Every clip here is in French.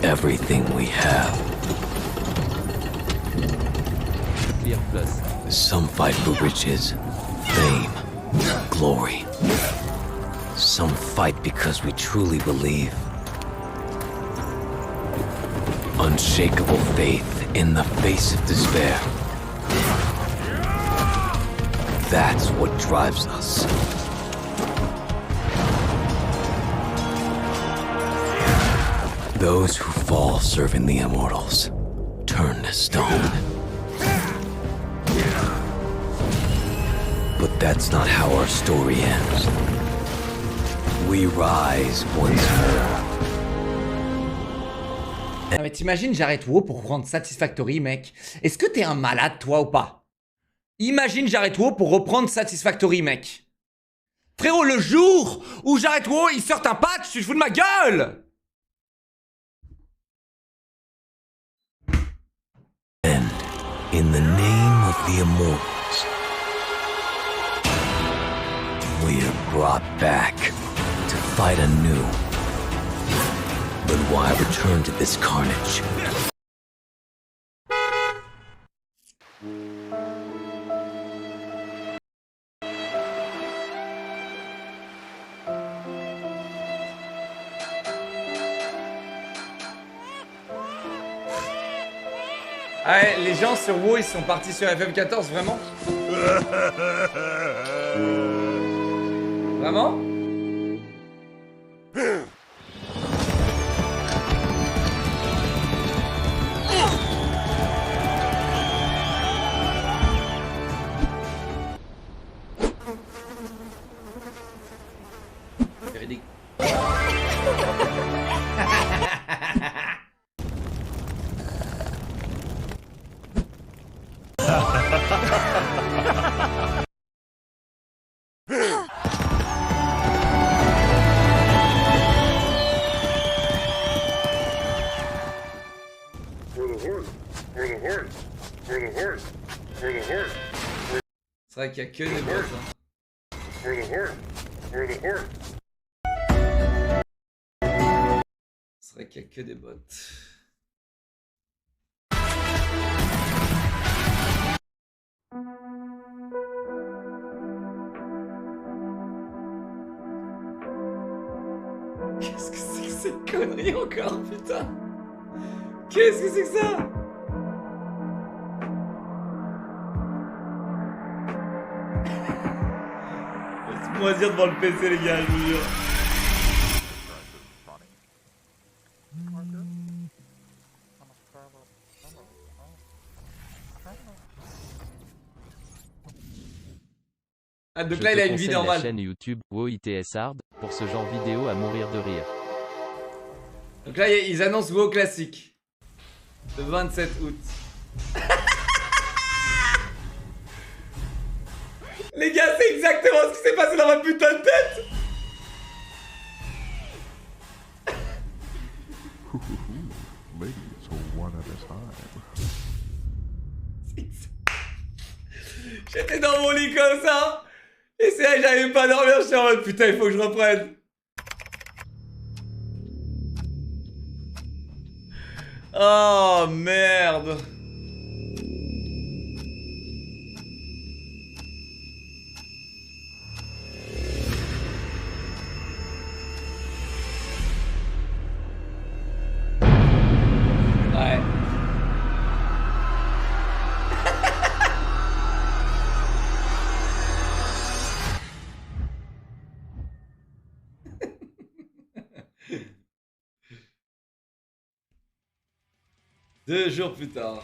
everything we have. Clear plus. Some fight for riches, fame, glory. Some fight because we truly believe. Unshakable faith in the face of despair. That's what drives us. Those who fall serving the immortals turn to stone. But that's not how our story ends. We rise once more. Ah mais t'imagines, j'arrête WoW pour reprendre Satisfactory, mec. Est-ce que t'es un malade, toi, ou pas? Imagine, j'arrête WoW pour reprendre Satisfactory, mec. Frérot, le jour où j'arrête WoW, ils sortent un patch, tu te fous de ma gueule! And in the name of the immortals, we are brought back to fight anew. But why return to this carnage? Ah ouais, les gens sur WoW, ils sont partis sur FF14, vraiment? Vraiment? Véridique. C'est vrai qu'il y a que des bots. C'est vrai qu'il y a que des bots. Qu'est-ce que c'est que cette connerie encore, putain? Qu'est-ce que c'est que ça? Laisse-moi dire devant le PC, les gars, je vous jure. Ah, donc là, il a une vie normale. La chaîne YouTube WoW ITS Hard pour ce genre vidéo à mourir de rire. Donc là, ils annoncent WoW classique. Le 27 août. Les gars, c'est exactement ce qui s'est passé dans ma putain de tête. J'étais dans mon lit comme ça. Et c'est là que j'arrivais pas à dormir. J'étais en mode putain, il faut que je reprenne. Oh merde. Ouais. Deux jours plus tard.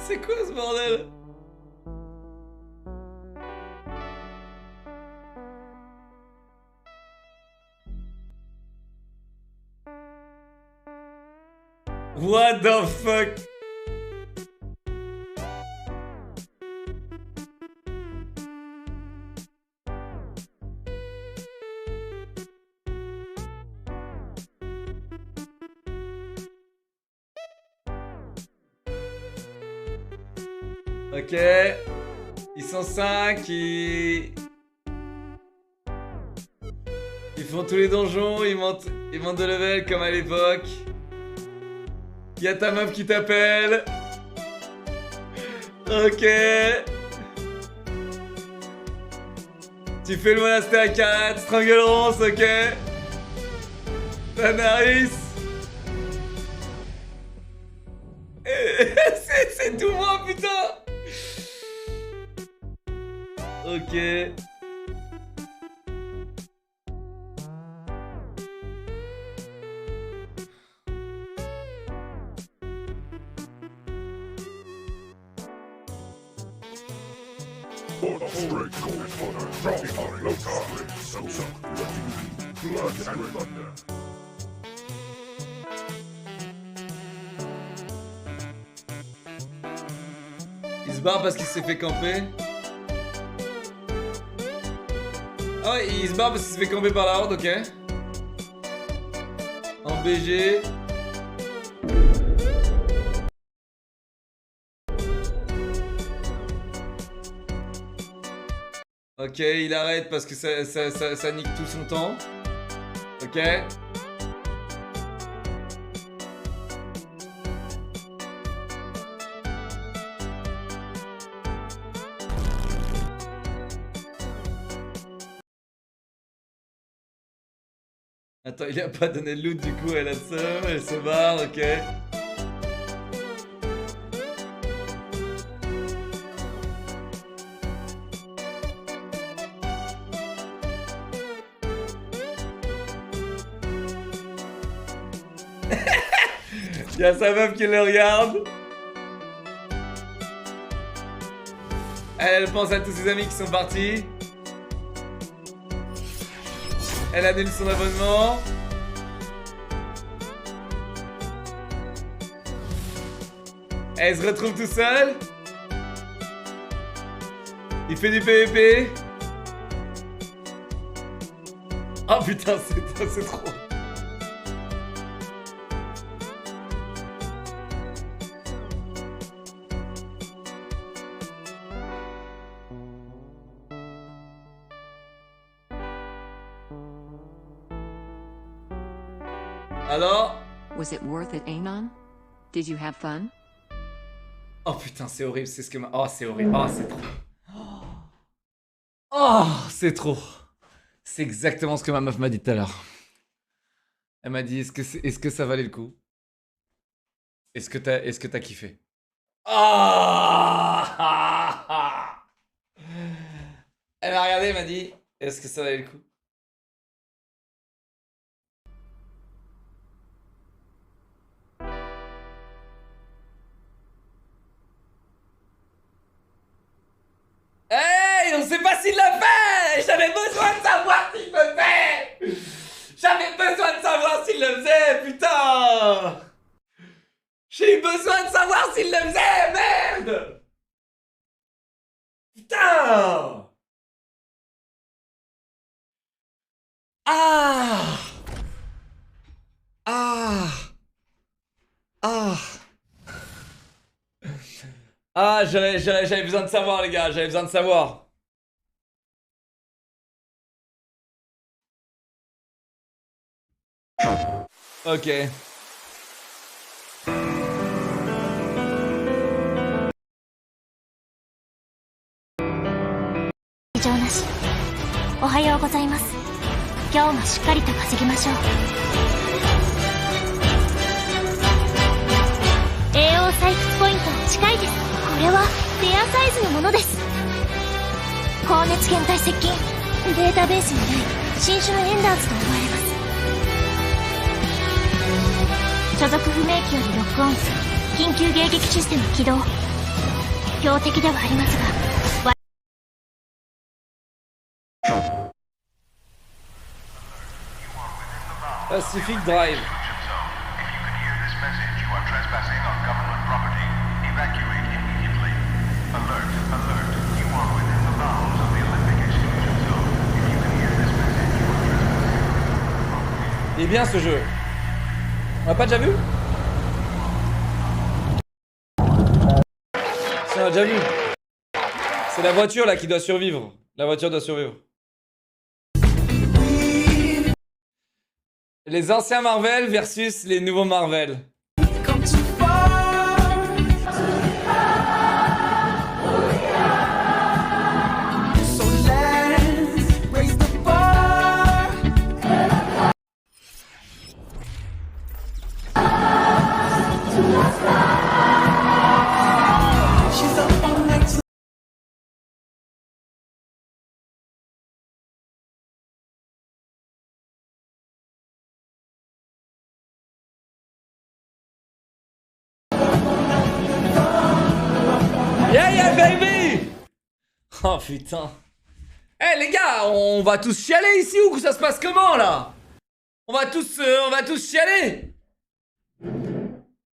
C'est quoi ce bordel? What the fuck? Ok. Ils sont 5, ils font tous les donjons, ils montent de level comme à l'époque. Y'a ta meuf qui t'appelle. Ok. Tu fais le monastère à 4, Strangle Ronce, ok. Tanaris. C'est tout moi, putain. Ok. Il se barre parce qu'il s'est fait camper. Ah ouais, il se barre parce qu'il s'est fait camper par la horde, ok. En BG. Ok, il arrête parce que ça nique tout son temps. Ok. Attends, il a pas donné le loot du coup, elle a seum, elle se barre, ok. Y'a sa meuf qui le regarde. Elle pense à tous ses amis qui sont partis. Elle annule son abonnement. Elle se retrouve tout seul. Il fait du PVP. Oh putain, c'est trop. Alors? Was it worth it, Anon? Did you have fun? Oh putain, c'est horrible, c'est ce que ma... Oh, c'est horrible. Oh, c'est trop. Oh, c'est trop. C'est exactement ce que ma meuf m'a dit tout à l'heure. Elle m'a dit, est-ce que ça valait le coup? Est-ce que t'as kiffé? Ah. Elle m'a regardé, elle m'a dit, est-ce que ça valait le coup? Hey, on sait pas s'il l'a fait. J'avais besoin de savoir s'il le fait. J'avais besoin de savoir s'il le faisait, putain. J'ai eu besoin de savoir s'il le faisait, merde. Putain. Ah. Ah. Ah. Ah, j'avais besoin de savoir, les gars, j'avais besoin de savoir. Ok. AO 採掘ポイントは近いです。これはレアサイズのものです。高熱源体接近、データベースにない新種のエンダーズと思われます。所属不明機よりロックオン、緊急迎撃システム起動。標的ではありますが、Pacific Drive. Il est bien ce jeu. On l'a pas déjà vu? Si, on l'a déjà vu. C'est la voiture là qui doit survivre. La voiture doit survivre. Les anciens Marvel versus les nouveaux Marvel. Yeah, yeah, baby! Oh putain. Eh les gars, on va tous chialer ici ou ça se passe comment là? On va tous chialer.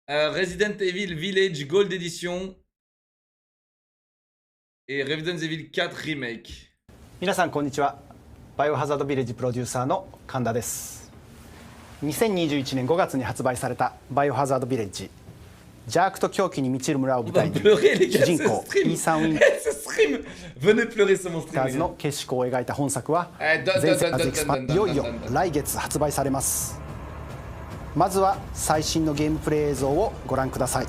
Resident Evil Village Gold Edition et Resident Evil 4 Remake. 皆さんこんにちは。バイオハザードビレッジプロデューサーの神田です。2021年5月に発売されたバイオハザードビレッジ。邪悪と狂気に満ちる村を舞台に主人公イーサン・ウィンターズの結縮を描いた本作は全世界エクスパンいよいよ来月発売されます。まずは最新のゲームプレイ映像をご覧ください。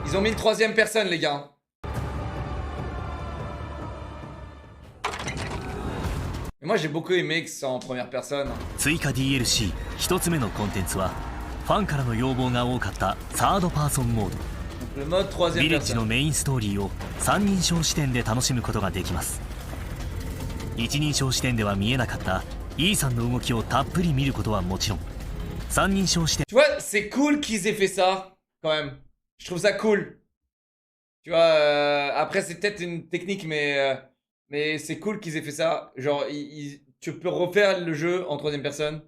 Ils ont mis une troisième personne les gars. Mais moi j'ai beaucoup aimé que c'est en première personne. 追加 DLC 一つ目のコンテンツはファンからの要望が多かったサードパーソンモード。 Le mode troisième ビレッジの personne. メインストーリーを三人称視点で楽しむことができます。一人称視点では見えなかったイーさんの動きをたっぷり見ることはもちろん、三人称視点 Tu vois, c'est cool qu'ils aient fait ça quand même. Je trouve ça cool. Tu vois, après c'est peut-être une technique mais c'est cool qu'ils aient fait ça. Genre tu peux refaire le jeu en troisième personne.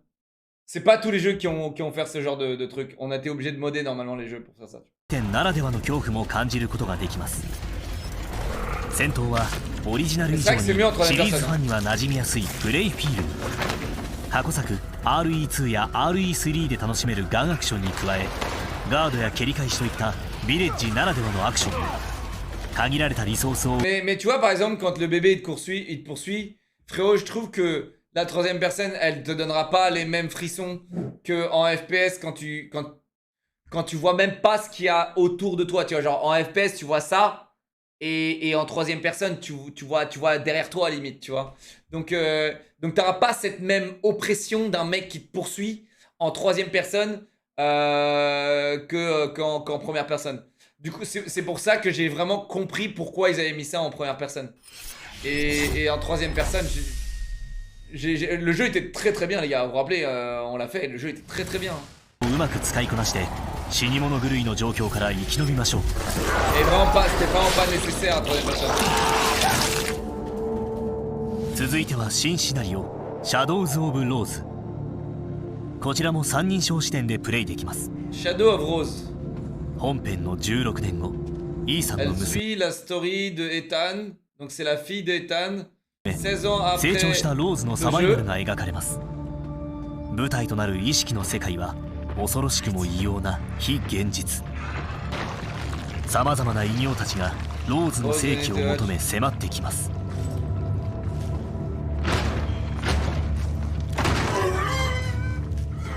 C'est pas tous les jeux qui ont fait ce genre de truc. On a été obligé de modder normalement les jeux pour faire ça. 点ならではの恐怖も感じることができます。戦闘はオリジナル以上にシリーズファンには馴染みやすいプレイフィール。過去作 RE2 や RE3 で楽しめるガンアクションに加え、ガードや蹴り返しといったビレッジならではのアクション。限られたリソースを Mais tu vois par exemple quand le bébé il te poursuit, frérot, je trouve que la troisième personne, elle te donnera pas les mêmes frissons que en FPS quand tu vois même pas ce qu'il y a autour de toi. Tu vois, genre en FPS, tu vois ça et en troisième personne, tu vois derrière toi à la limite, tu vois. Donc t'auras pas cette même oppression d'un mec qui te poursuit en troisième personne qu'en première personne. Du coup, c'est pour ça que j'ai vraiment compris pourquoi ils avaient mis ça en première personne. Et en troisième personne, le jeu était très très bien les gars, vous vous rappelez, on l'a fait, le jeu était très très bien. うまく使いこなして死に物狂いの状況から生き延びましょう。 Et vraiment pas, c'était vraiment pas nécessaire en troisième personne. 続いては新シナリオシャドウズ・オブ・ローズ。こちらも三人称視点でプレイできます。 Shadow of Rose. 本編の16年後、イーサンの Elle 娘 suit la story de Ethan, donc c'est la fille d'Ethan, 16 ans après 成長したローズのサバイバ le ル jeu. が描かれます。舞台となる意識の世界は恐ろしくも異様な非現実。さまざまな異形たちがローズの生気を求め迫ってきます。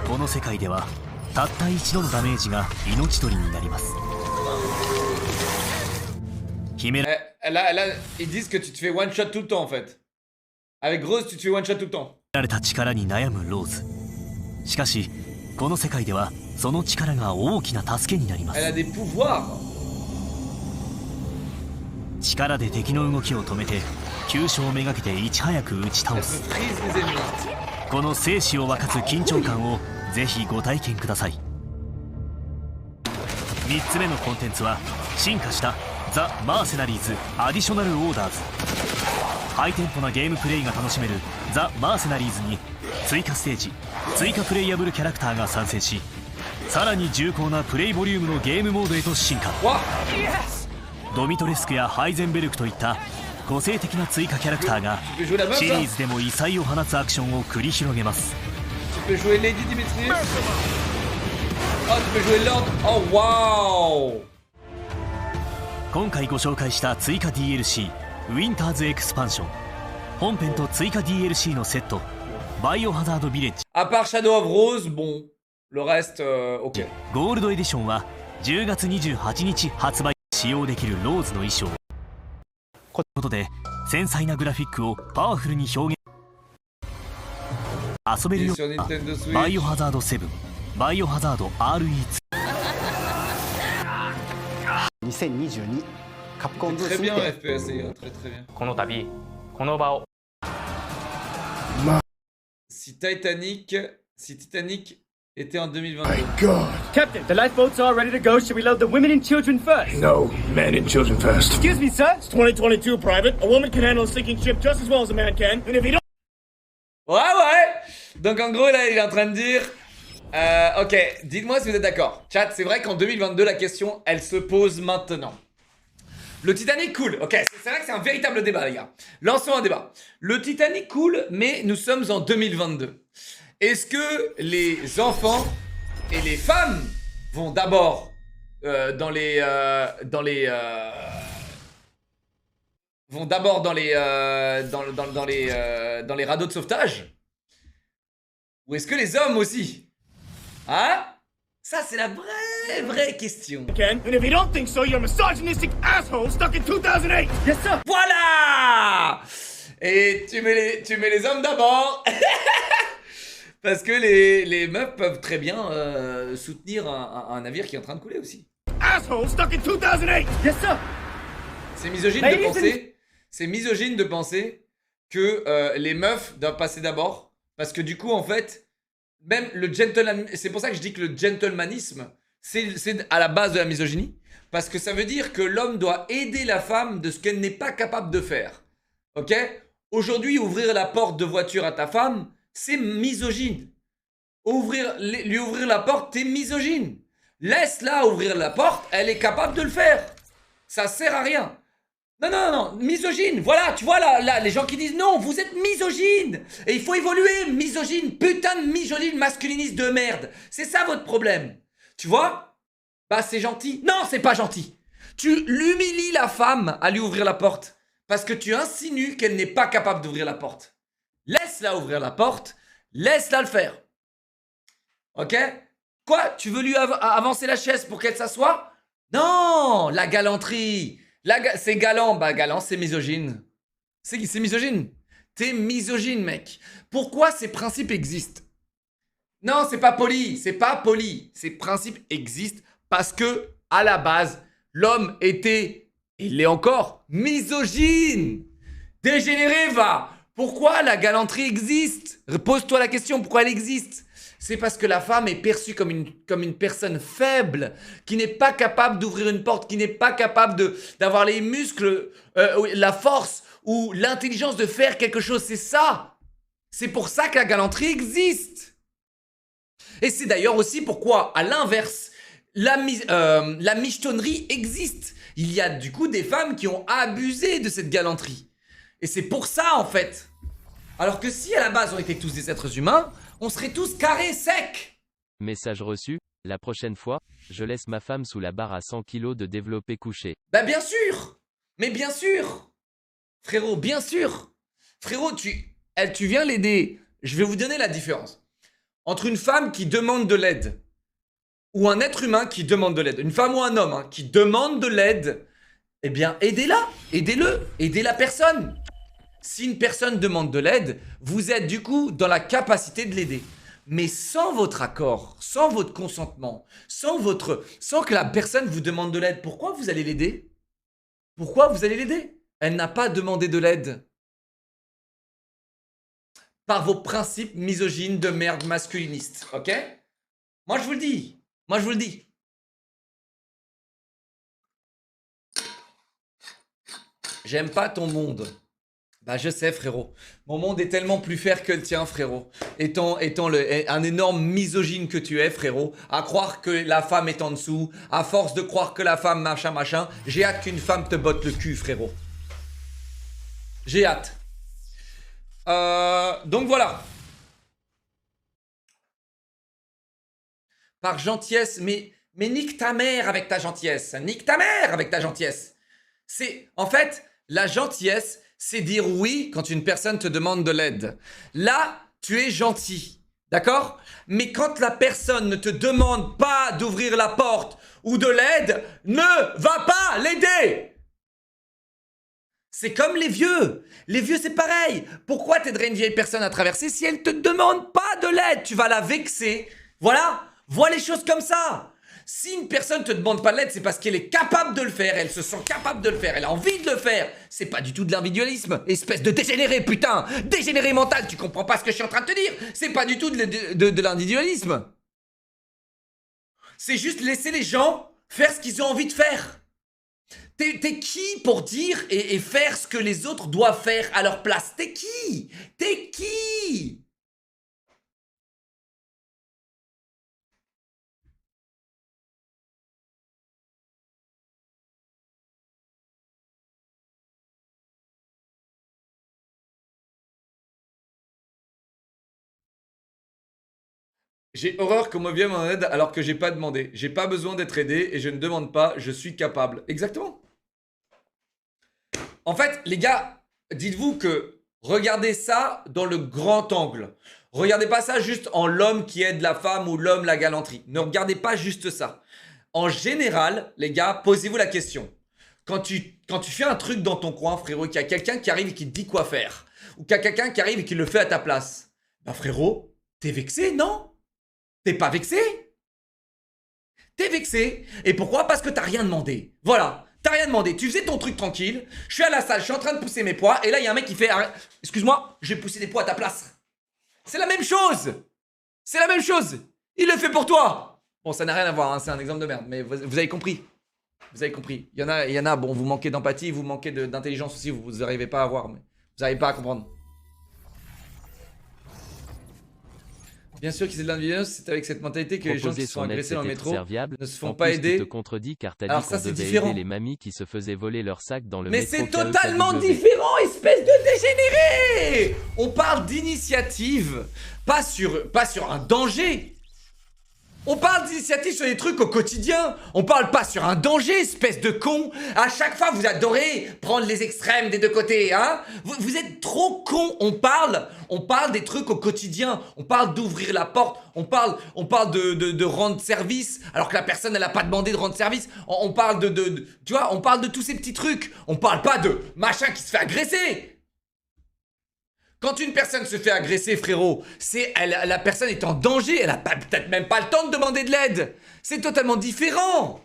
この世界ではたった一度のダメージが命取りになります。秘めら Ils disent que tu te fais one shot tout le temps en fait. Avec Rose, tu te fais one shot tout le temps. れた力に悩むローズ。しかしこの世界ではその力が大きな助けになります。 Elle a des pouvoirs. 力で敵の動きを止めて急所をめがけていち早く打ち倒 Elle す。 se freeze les ennemis. この生死を分かつ緊張感をぜひご体験ください。3つ目のコンテンツは進化したザ・マーセナリーズ・アディショナル・オーダーズ。ハイテンポなゲームプレイが楽しめるザ・マーセナリーズに追加ステージ、追加プレイヤブルキャラクターが参戦し、さらに重厚なプレイボリュームのゲームモードへと進化。 What? ドミトレスクやハイゼンベルクといった個性的な追加キャラクターが Tu peux jouer la meuf シリ là? ーズでも異彩を放つアクションを繰り広げます。 Tu peux jouer Lady Dimitri? Oh, tu peux jouer Lord? Oh, wow! 今回ご紹介した追加 DLC ウィンターズエクスパンション本編と追加 DLC のセットバイオハザードビレッジ À part Shadow of Rose, bon, le reste, ok. ゴールドエディションは10月28日発売使用できるローズの衣装ということで繊細なグラフィックをパワフルに表現遊べるよ Sur Nintendo Switch. バイオハザード7バイオハザード RE2 2022カプコンブー Très スに bien て FPS, les gars, très très bien. この度この場を Si Titanic était en 2022. Captain, the lifeboats are ready to go. Should we load the women and children first? No, men and children first. Excuse me, sir. It's 2022, Private. A woman can handle a sinking ship just as well as a man can. And if you don't... Ouais. Donc en gros, là, il est en train de dire... ok, dites-moi si vous êtes d'accord. Chat, c'est vrai qu'en 2022, la question, elle se pose maintenant. Le Titanic cool. Ok, c'est vrai que c'est un véritable débat, les gars. Lançons un débat. Le Titanic cool, mais nous sommes en 2022. Est-ce que les enfants et les femmes vont d'abord dans les radeaux de sauvetage? Ou est-ce que les hommes aussi? Hein? Ça, c'est la vraie question. Can. And if you don't think so, you're a misogynistic asshole stuck in 2008. Yes, sir. Voilà! Et tu mets les hommes d'abord. Parce que les meufs peuvent très bien soutenir un navire qui est en train de couler aussi. Asshole stuck in 2008. Yes, sir. C'est misogyne de penser. C'est misogyne de penser que les meufs doivent passer d'abord. Parce que du coup, en fait, même le gentleman... C'est pour ça que je dis que le gentlemanisme, c'est à la base de la misogynie. Parce que ça veut dire que l'homme doit aider la femme de ce qu'elle n'est pas capable de faire. Ok? Aujourd'hui, ouvrir la porte de voiture à ta femme, c'est misogyne. Lui ouvrir la porte, t'es misogyne. Laisse-la ouvrir la porte, elle est capable de le faire. Ça sert à rien. Non, misogyne, voilà, tu vois là, les gens qui disent non, vous êtes misogyne. Et il faut évoluer, misogyne, putain de misogyne masculiniste de merde. C'est ça votre problème. Tu vois? Bah c'est gentil. Non, c'est pas gentil. Tu l'humilies la femme à lui ouvrir la porte. Parce que tu insinues qu'elle n'est pas capable d'ouvrir la porte. Laisse-la ouvrir la porte, laisse-la le faire. Ok? Quoi? Tu veux lui avancer la chaise pour qu'elle s'assoie? Non, la galanterie. C'est galant, bah galant c'est misogyne. C'est misogyne. T'es misogyne mec. Pourquoi ces principes existent? Non, c'est pas poli, c'est pas poli. Ces principes existent parce que, à la base, l'homme était, il l'est encore, misogyne. Dégénéré va. Pourquoi la galanterie existe? Pose-toi la question, pourquoi elle existe? C'est parce que la femme est perçue comme une personne faible, qui n'est pas capable d'ouvrir une porte, qui n'est pas capable d'avoir les muscles, la force ou l'intelligence de faire quelque chose. C'est ça. C'est pour ça que la galanterie existe. Et c'est d'ailleurs aussi pourquoi, à l'inverse, la michetonnerie existe. Il y a du coup des femmes qui ont abusé de cette galanterie. Et c'est pour ça en fait. Alors que si à la base on était tous des êtres humains, on serait tous carrés secs. Message reçu, la prochaine fois, je laisse ma femme sous la barre à 100 kg de développé couché. Bah bien sûr. Mais bien sûr. Frérot, bien sûr. Frérot, tu viens l'aider. Je vais vous donner la différence. Entre une femme qui demande de l'aide ou un être humain qui demande de l'aide. Une femme ou un homme qui demande de l'aide. Eh bien, aidez-la. Aidez-le. Aidez la personne. Si une personne demande de l'aide, vous êtes du coup dans la capacité de l'aider. Mais sans votre accord, sans votre consentement, sans que la personne vous demande de l'aide, pourquoi vous allez l'aider? Pourquoi vous allez l'aider? Elle n'a pas demandé de l'aide. Par vos principes misogynes de merde masculinistes, ok? Moi je vous le dis. Moi je vous le dis. J'aime pas ton monde. Bah je sais frérot, mon monde est tellement plus fair que le tien frérot. Étant un énorme misogyne que tu es frérot, à croire que la femme est en dessous, à force de croire que la femme machin, j'ai hâte qu'une femme te botte le cul frérot. J'ai hâte. Donc voilà. Par gentillesse, mais nique ta mère avec ta gentillesse. Nique ta mère avec ta gentillesse. En fait, la gentillesse, c'est dire oui quand une personne te demande de l'aide. Là, tu es gentil, d'accord? Mais quand la personne ne te demande pas d'ouvrir la porte ou de l'aide, ne va pas l'aider. C'est comme les vieux. Les vieux, c'est pareil. Pourquoi t'aiderais une vieille personne à traverser si elle te demande pas de l'aide? Tu vas la vexer. Voilà. Vois les choses comme ça. Si une personne te demande pas de l'aide, c'est parce qu'elle est capable de le faire. Elle se sent capable de le faire. Elle a envie de le faire. C'est pas du tout de l'individualisme. Espèce de dégénéré, putain. Dégénéré mental. Tu comprends pas ce que je suis en train de te dire. C'est pas du tout de l'individualisme. C'est juste laisser les gens faire ce qu'ils ont envie de faire. T'es qui pour dire et faire ce que les autres doivent faire à leur place? T'es qui? T'es qui? J'ai horreur qu'on me vienne en aide alors que j'ai pas demandé. J'ai pas besoin d'être aidé et je ne demande pas, je suis capable. Exactement. En fait, les gars, dites-vous que regardez ça dans le grand angle. Regardez pas ça juste en l'homme qui aide la femme ou l'homme la galanterie. Ne regardez pas juste ça. En général, les gars, posez-vous la question. Quand tu fais un truc dans ton coin, frérot, qu'il y a quelqu'un qui arrive et qui te dit quoi faire, ou qu'il y a quelqu'un qui arrive et qui le fait à ta place, bah frérot, t'es vexé, non? T'es pas vexé? T'es vexé. Et pourquoi? Parce que t'as rien demandé. Voilà. T'as rien demandé. Tu faisais ton truc tranquille. Je suis à la salle, je suis en train de pousser mes poids. Et là, il y a un mec qui fait... Excuse-moi, j'ai poussé des poids à ta place. C'est la même chose. C'est la même chose. Il le fait pour toi. Bon, ça n'a rien à voir, hein, c'est un exemple de merde. Mais vous avez compris. Vous avez compris. Il y en a, bon, vous manquez d'empathie, vous manquez d'intelligence aussi, vous n'arrivez pas à voir. Mais vous n'arrivez pas à comprendre. Bien sûr qu'ils aient de l'individualisme, c'est avec cette mentalité que les gens qui se font agresser dans le métro ne se font pas aider. Tu te contredis car t'as dit Alors qu'on ça, c'est devait différent. aider les mamies qui se faisaient voler leur sac dans le Mais métro. c'est totalement différent, espèce de dégénéré! On parle d'initiative, pas sur un danger. On parle d'initiative sur des trucs au quotidien. On parle pas sur un danger, espèce de con. À chaque fois, vous adorez prendre les extrêmes des deux côtés, hein. Vous êtes trop con. On parle des trucs au quotidien. On parle d'ouvrir la porte. On parle de rendre service alors que la personne, elle a pas demandé de rendre service. On parle tu vois, on parle de tous ces petits trucs. On parle pas de machin qui se fait agresser. Quand une personne se fait agresser, frérot, la personne est en danger, elle a peut-être même pas le temps de demander de l'aide. C'est totalement différent.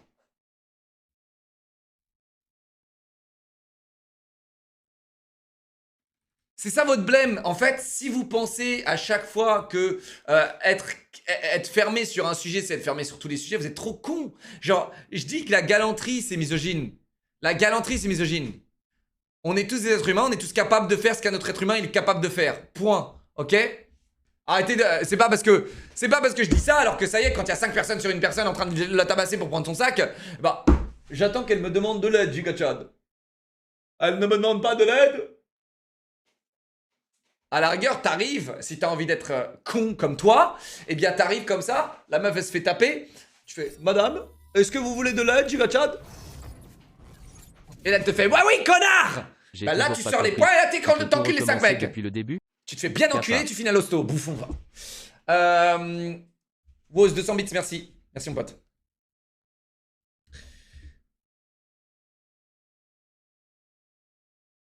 C'est ça votre blême. En fait, si vous pensez à chaque fois que être fermé sur un sujet, c'est être fermé sur tous les sujets, vous êtes trop con. Genre, je dis que la galanterie, c'est misogyne. La galanterie, c'est misogyne. On est tous des êtres humains, on est tous capables de faire ce qu'un autre être humain il est capable de faire. Point. Ok? Arrêtez de... C'est pas parce que je dis ça alors que ça y est, quand il y a 5 personnes sur une personne en train de la tabasser pour prendre son sac, bah, j'attends qu'elle me demande de l'aide, Giga Chad. Elle ne me demande pas de l'aide? À la rigueur, t'arrives, si t'as envie d'être con comme toi, eh bien t'arrives comme ça, la meuf elle se fait taper, tu fais, madame, est-ce que vous voulez de l'aide, Giga Chad? Et là, elle te fait, ouais, oui, connard! Bah là, tu sors les poings et là, t'es tranquille les 5 mecs. Depuis le début. Tu te fais bien enculer, tu finis à l'hosto. Bouffon, va. Woz, 200 bits, merci. Merci, mon pote.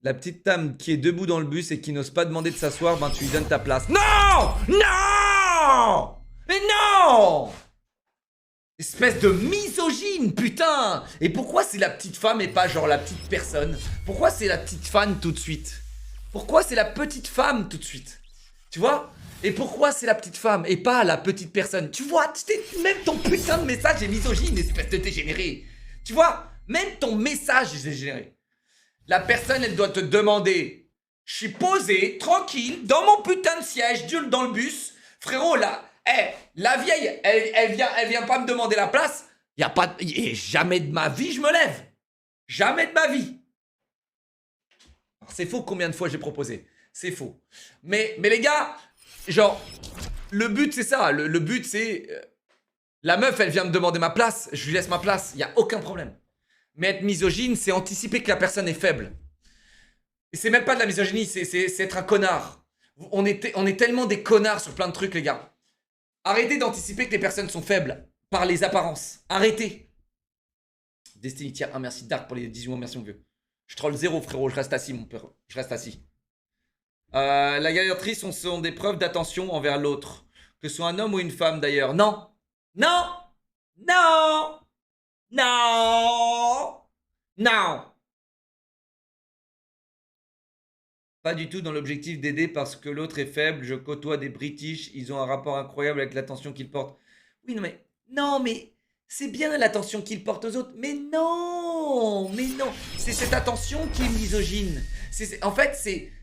La petite dame qui est debout dans le bus et qui n'ose pas demander de s'asseoir, ben tu lui donnes ta place. Non! Non! Mais non! Espèce de misogyne, putain! Et pourquoi c'est la petite femme et pas genre la petite personne? Pourquoi c'est la petite femme tout de suite? Pourquoi c'est la petite femme tout de suite? Tu vois? Et pourquoi c'est la petite femme et pas la petite personne? Tu vois? Même ton putain de message est misogyne, espèce de dégénéré. Tu vois? Même ton message est dégénéré. La personne, elle doit te demander. Je suis posé, tranquille, dans mon putain de siège, dans le bus. Frérot, là... la vieille, elle vient pas me demander la place. Jamais de ma vie je me lève. Jamais de ma vie. C'est faux combien de fois j'ai proposé. C'est faux. Mais les gars, genre, le but c'est ça. Le but c'est... la meuf, elle vient me demander ma place. Je lui laisse ma place. Il n'y a aucun problème. Mais être misogyne, c'est anticiper que la personne est faible. Et c'est même pas de la misogynie, c'est être un connard. On est tellement des connards sur plein de trucs, les gars. Arrêtez d'anticiper que les personnes sont faibles par les apparences. Arrêtez. Destiny tier 1, merci Dark pour les 18 mois, merci mon vieux. Je troll 0, frérot, je reste assis, mon père. Je reste assis. La galanterie sont des preuves d'attention envers l'autre. Que ce soit un homme ou une femme, d'ailleurs. Non. Non. Non. Non. Non. Pas du tout dans l'objectif d'aider parce que l'autre est faible. Je côtoie des British. Ils ont un rapport incroyable avec l'attention qu'ils portent. Oui, non, mais... Non, mais... C'est bien l'attention qu'ils portent aux autres. Mais non. Mais non. C'est cette attention qui est misogyne. En fait,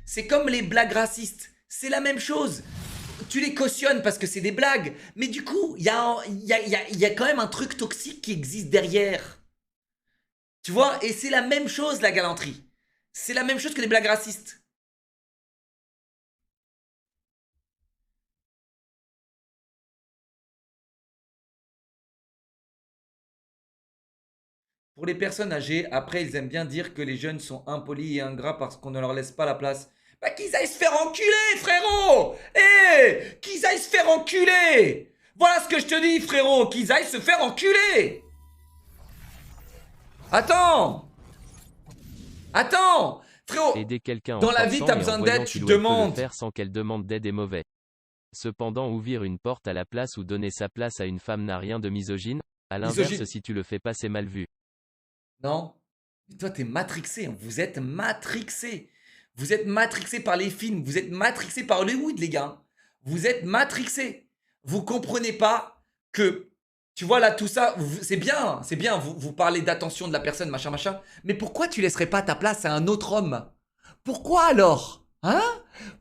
c'est comme les blagues racistes. C'est la même chose. Tu les cautionnes parce que c'est des blagues. Mais du coup, il y a quand même un truc toxique qui existe derrière. Tu vois? Et c'est la même chose, la galanterie. C'est la même chose que les blagues racistes. Pour les personnes âgées, après, ils aiment bien dire que les jeunes sont impolis et ingrats parce qu'on ne leur laisse pas la place. Bah qu'ils aillent se faire enculer, frérot! Eh! Qu'ils aillent se faire enculer! Voilà ce que je te dis, frérot! Qu'ils aillent se faire enculer! Attends! Attends! Frérot! Aider quelqu'un dans la vie, t'as besoin d'aide, tu demandes. Faire sans qu'elle demande d'aide est mauvais. Cependant, ouvrir une porte à la place ou donner sa place à une femme n'a rien de misogyne. À l'inverse, si tu le fais pas, c'est mal vu. Non. Mais toi, t'es matrixé. Vous êtes matrixé. Vous êtes matrixé par les films. Vous êtes matrixé par Hollywood, les gars. Vous êtes matrixé. Vous comprenez pas que... Tu vois, là, tout ça, c'est bien. C'est bien. Vous parlez d'attention de la personne, machin, machin. Mais pourquoi tu laisserais pas ta place à un autre homme? Pourquoi alors? Hein?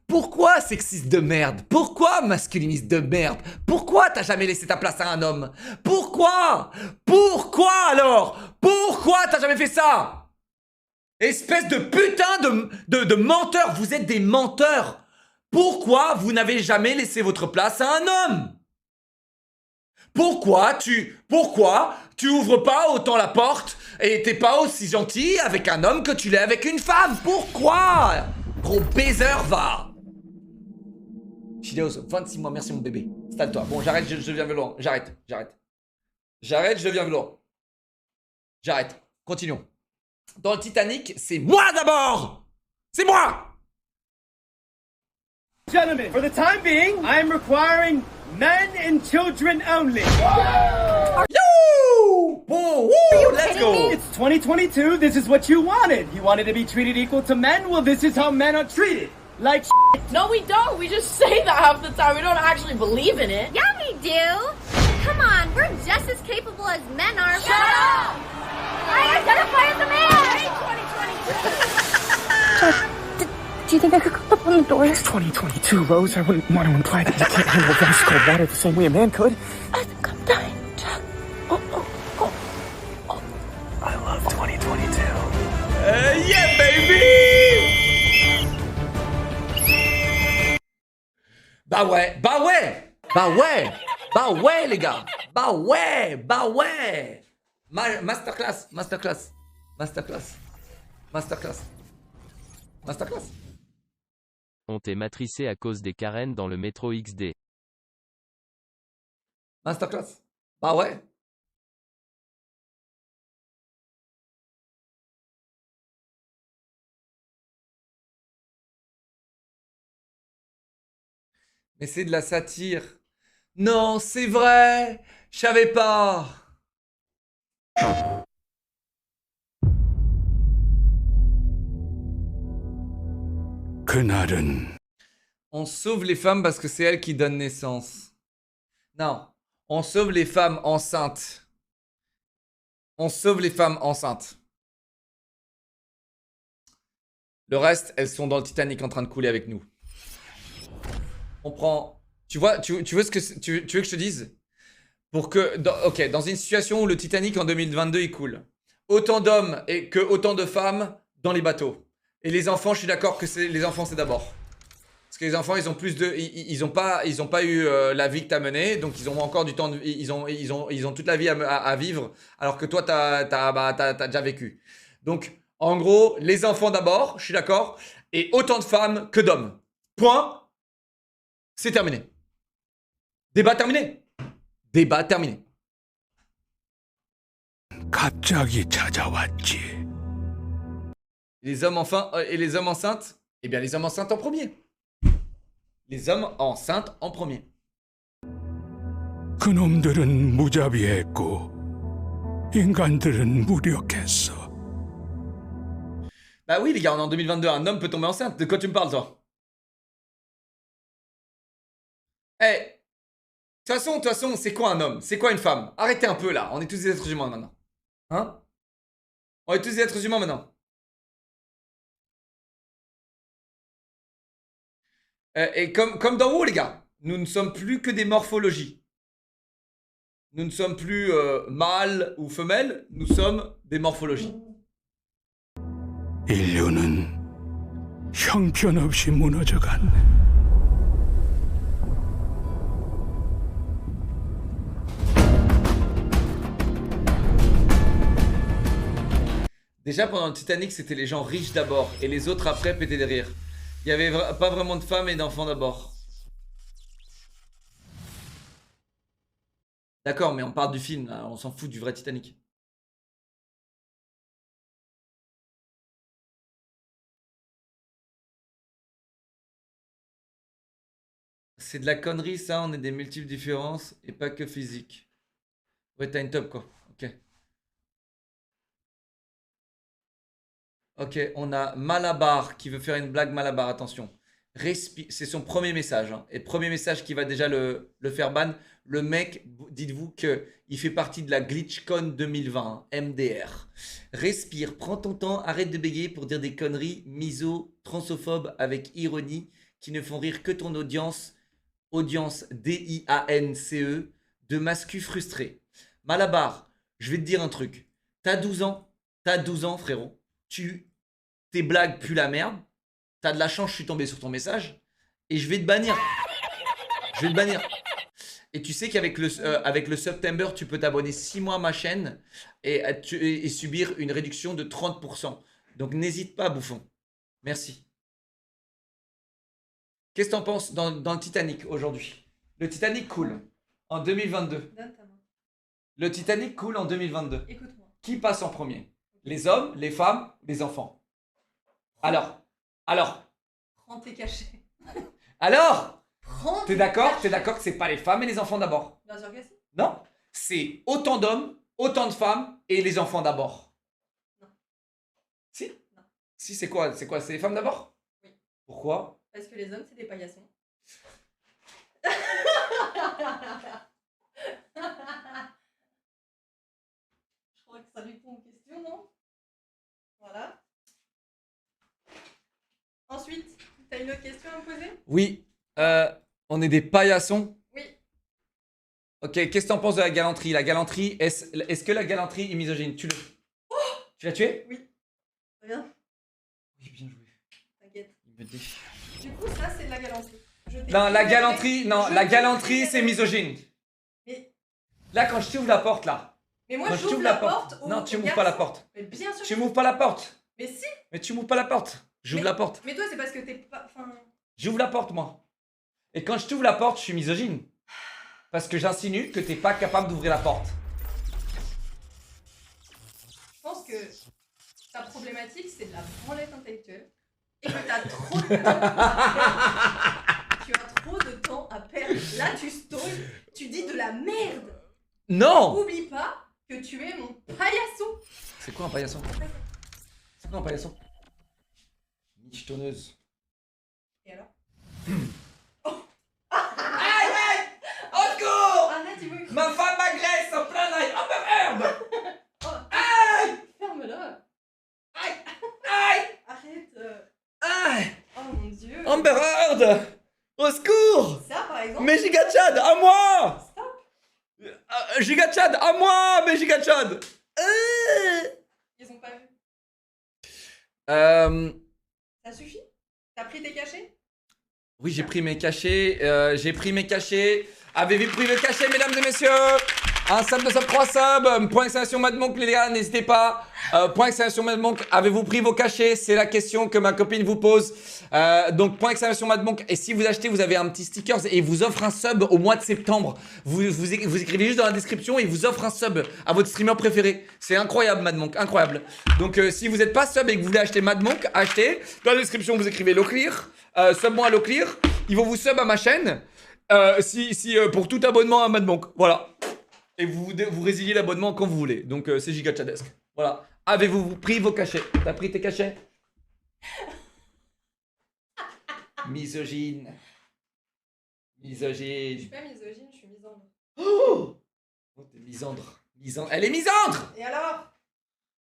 Pourquoi sexiste de merde? Pourquoi masculiniste de merde? Pourquoi t'as jamais laissé ta place à un homme? Pourquoi? Pourquoi alors? Pourquoi t'as jamais fait ça? Espèce de putain de menteur. Vous êtes des menteurs. Pourquoi vous n'avez jamais laissé votre place à un homme? Pourquoi tu ouvres pas autant la porte et t'es pas aussi gentil avec un homme que tu l'es avec une femme? Pourquoi? Gros baiser, va! Chileos, 26 mois, merci mon bébé. Installe-toi. Bon, j'arrête, je deviens violent. J'arrête. J'arrête, je deviens violent. J'arrête. Continuons. Dans le Titanic, c'est moi d'abord! C'est moi! Gentlemen, for the time being, I am requiring men and children only. Yo! Whoa, woo, let's go! It's 2022. This is what you wanted. You wanted to be treated equal to men? Well, this is how men are treated. Like No, we don't. We just say that half the time. We don't actually believe in it. Yeah, we do. Come on, we're just as capable as men are. Shut up! I identify as a man! Do you think I could open the door? It's 2022, Rose. I wouldn't want to imply that you can't handle ice cold water the same way a man could. I think I'm dying, Jack. I love 2022. Yeah, baby! Bah ouais, les gars. Bah ouais. Masterclass. On t'est matricé à cause des Karen dans le métro XD. Masterclass. Bah ouais. Mais c'est de la satire. Non, c'est vrai. Je savais pas. On sauve les femmes parce que c'est elles qui donnent naissance. Non. On sauve les femmes enceintes. Le reste, elles sont dans le Titanic en train de couler avec nous. On prend... Tu veux ce que tu veux que je te dise? Pour que... dans une situation où le Titanic en 2022 il coule. Autant d'hommes et que autant de femmes dans les bateaux. Et les enfants, je suis d'accord que les enfants c'est d'abord. Parce que les enfants, ils ont plus de, ils ont pas eu la vie que t'as menée, donc ils ont encore du temps, ils ont toute la vie à vivre, alors que toi, t'as déjà vécu. Donc, en gros, les enfants d'abord, je suis d'accord, et autant de femmes que d'hommes. Point. C'est terminé. Débat terminé. Débat terminé. Les hommes et les hommes enceintes? Eh bien, les hommes enceintes en premier. Les hommes enceintes en premier. 그놈들은 무자비했고 인간들은 무력했어. Bah oui, les gars, on est en 2022. Un homme peut tomber enceinte. De quoi tu me parles, toi? Eh, de toute façon, c'est quoi un homme? C'est quoi une femme? Arrêtez un peu là. On est tous des êtres humains maintenant. Hein? On est tous des êtres humains maintenant. Et comme dans WoW, les gars, nous ne sommes plus que des morphologies. Nous ne sommes plus mâles ou femelles, nous sommes des morphologies. 인류는 형편없이 무너져갔네. Déjà, pendant le Titanic, c'était les gens riches d'abord et les autres après pétaient des rires. Il n'y avait pas vraiment de femmes et d'enfants d'abord. D'accord, mais on parle du film, là. On s'en fout du vrai Titanic. C'est de la connerie, ça. On est des multiples différences et pas que physique. Ouais, t'as une top, quoi. Ok. Ok, on a Malabar qui veut faire une blague Malabar, attention. C'est son premier message. Hein. Et premier message qui va déjà le faire ban. Le mec, dites-vous qu'il fait partie de la GlitchCon 2020, hein, MDR. Respire, prends ton temps, arrête de bégayer pour dire des conneries miso, transophobes avec ironie qui ne font rire que ton audience DIANCE, de mascus frustrés. Malabar, je vais te dire un truc. T'as 12 ans, frérot. Tes blagues puent la merde. T'as de la chance, je suis tombé sur ton message. Et je vais te bannir. Je vais te bannir. Et tu sais qu'avec le September, tu peux t'abonner 6 mois à ma chaîne et subir une réduction de 30%. Donc n'hésite pas, bouffon. Merci. Qu'est-ce que t'en penses dans le Titanic aujourd'hui? Le Titanic coule en 2022. Le Titanic coule en 2022. Écoute-moi. Qui passe en premier? Les hommes, les femmes, les enfants? Alors Prends tes cachets. Alors Prends T'es tes d'accord cachets. que c'est pas les femmes et les enfants d'abord? Bien sûr que si. Non, c'est autant d'hommes, autant de femmes et les enfants d'abord. Non. Si? Non. Si, c'est quoi? C'est les femmes d'abord? Oui. Pourquoi? Parce que les hommes, c'est des paillassons. Je crois que ça répond aux questions, non? Voilà. Ensuite, t'as une autre question à me poser? Oui, on est des paillassons. Oui. Ok, qu'est-ce que t'en penses de la galanterie? La galanterie, est-ce que la galanterie est misogyne? Tu l'as tué? Oui. Très bien. Oui, bien joué. T'inquiète. Il me déchire. Du coup, ça, c'est de la galanterie. Non, la galanterie, c'est misogyne. Mais, Là, quand je t'ouvre la porte, là. mais moi, Quand je j'ouvre t'ouvre la la porte. Non, tu m'ouvres pas la porte. Mais bien sûr. Tu m'ouvres pas la porte. Mais si. Mais tu m'ouvres pas la porte. J'ouvre la porte. Mais toi, c'est parce que t'es pas. Enfin. J'ouvre la porte, moi. Et quand je t'ouvre la porte, je suis misogyne. Parce que j'insinue que t'es pas capable d'ouvrir la porte. Je pense que ta problématique, c'est de la branlette intellectuelle. Et que t'as trop de temps à perdre. Tu as trop de temps à perdre. Là, tu stalls, tu dis de la merde. Non! Oublie pas que tu es mon paillasson. C'est quoi un paillasson? C'est quoi un paillasson? Michetonneuse. Et alors? Aïe, aïe! Au secours! Arrête, il veut. Ma femme m'agresse en plein live! Oh merde! Oh, Aïe! ferme-la. Aïe! Aïe! Arrête. Aïe! Oh mon dieu. Amber Heard! Au secours! Ça, par exemple. Mais Giga Chad, à moi! Stop. Giga Chad, à moi! Mais Giga Chad! Ils ont pas vu. Ça suffit? T'as pris tes cachets? Oui, j'ai pris mes cachets. Avez-vous pris le cachet, mesdames et messieurs? Un sub, 2 subs, 3 subs. Point d'exclamation Madmonk, les gars, n'hésitez pas. Point d'exclamation Madmonk, avez-vous pris vos cachets? C'est la question que ma copine vous pose. Donc, point d'exclamation Madmonk. Et si vous achetez, vous avez un petit sticker et il vous offre un sub au mois de septembre. Vous écrivez juste dans la description et il vous offre un sub à votre streamer préféré. C'est incroyable, Madmonk, incroyable. Donc, si vous n'êtes pas sub et que vous voulez acheter Madmonk, achetez. Dans la description, vous écrivez Loclear. Sub-moi à Loclear. Ils vont vous sub à ma chaîne. Pour tout abonnement à Madmonk. Voilà. Et vous résiliez l'abonnement quand vous voulez. Donc c'est GigaChadesque. Voilà. Avez-vous pris vos cachets? T'as pris tes cachets? Misogyne. Je suis Misogyne. pas misogyne, je suis misandre. Oh, t'es misandre. Elle est misandre. Et alors?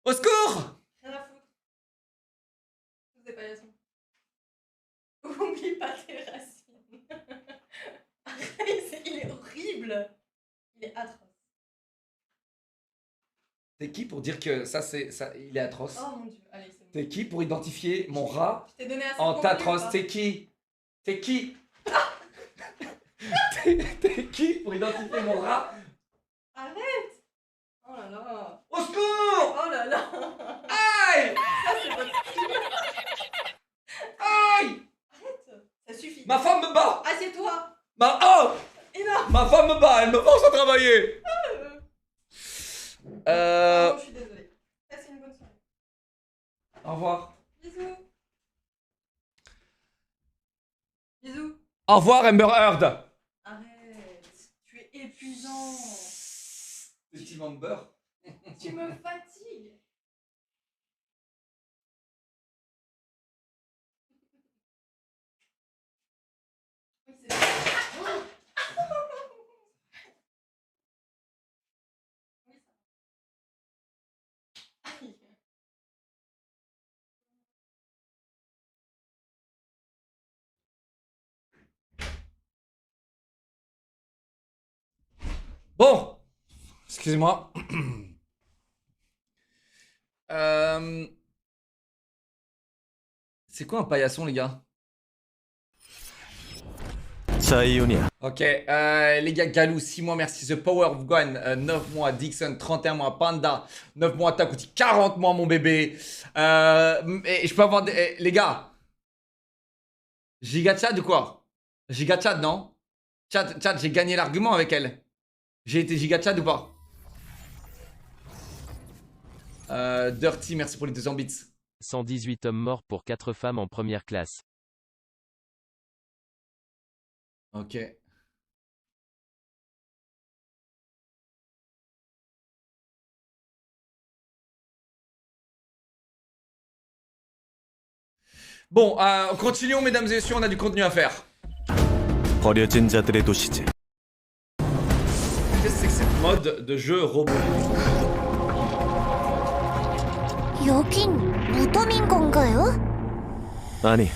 Au secours. Rien à foutre. Tous des paillassons. Oublie pas tes racines. Arrête, il est horrible. Il est atroce. T'es qui pour dire que ça, il est atroce? Oh mon dieu, allez, c'est bon. T'es qui pour identifier mon rat Je t'ai donné assez en de t'atroce? contenu, T'es qui? T'es qui? T'es qui pour identifier mon rat? Arrête. Oh là là. Au secours! Oh là là. Aïe! Ça, c'est votre crime. Aïe! Arrête. Ça suffit. Ma femme me bat! Assieds-toi. Oh! Énorme. Ma femme me bat, elle me force à travailler! Oh, je suis désolée. Passe une bonne soirée. Au revoir. Bisous. Bisous. Au revoir, Amber Heard! Arrête. Tu es épuisant. Petit Amber. Tu me fatigues. Oui, c'est vrai. Oui, ça. Aïe. Bon! Excusez-moi. C'est quoi un paillasson, les gars? Ok, les gars, Galou, 6 mois, merci. The Power of Gone, 9 mois. Dixon, 31 mois. Panda, 9 mois. Takuti, 40 mois, mon bébé. Et je peux avoir des... les gars, GigaChad ou quoi? GigaChad, non? Chat, j'ai gagné l'argument avec elle. J'ai été GigaChad ou pas? Dirty, merci pour les 200 bits. 118 hommes morts pour 4 femmes en première classe. Ok. Bon, continuons, mesdames et messieurs, on a du contenu à faire. 버려진 자들의 도시지. Qu'est-ce que c'est que cette mode de jeu robot? 여긴 무덤인 건가요? 아니,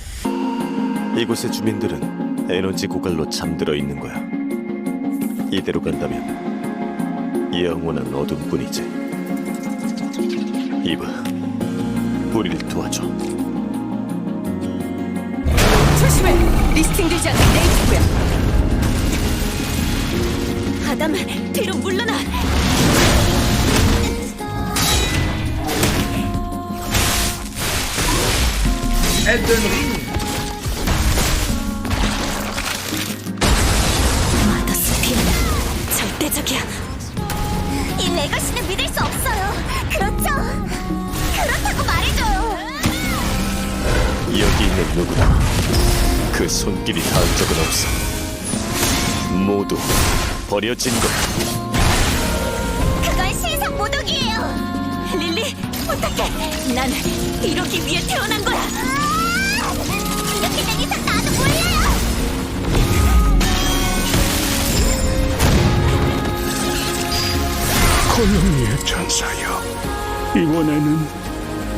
이곳의 주민들은 에너지 고갈로 잠들어 있는 거야. 이대로 간다면 영원한 어둠뿐이지. 이봐, 우리를 도와줘. 조심해! 리스팅되지 않은 레이스구야. 아담, 뒤로 물러나! Elden Ring. 마더스피는 절대적이야. 이 레거시는 믿을 수 없어요. 그렇죠? 그렇다고 말해줘요. 여기 있는 누구나 그 손길이 닿은 적은 없어. 모두 버려진 거야. 그건 신상 모독이에요. 릴리, 부탁해! 난 이러기 위해 태어난 거야! 이렇게 된 이상 나도 몰라요. 고용리의 천사여, 이번에는